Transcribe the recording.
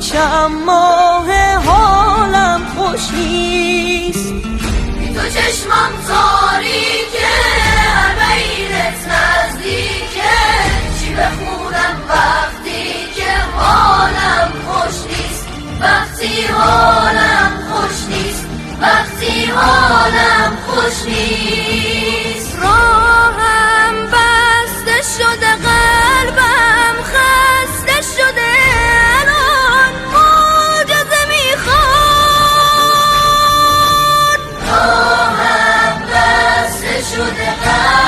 پیشم ماه حالم خوش نیست. بی تو چشمم تاریکه هر بیرت نزدیکه، چی بخونم وقتی که حالم خوش نیست، وقتی حالم خوش نیست، وقتی حالم خوش نیست. راهم بسته شده قلبم خسته شده الان معجزه میخواد. راهم بسته شده قلبم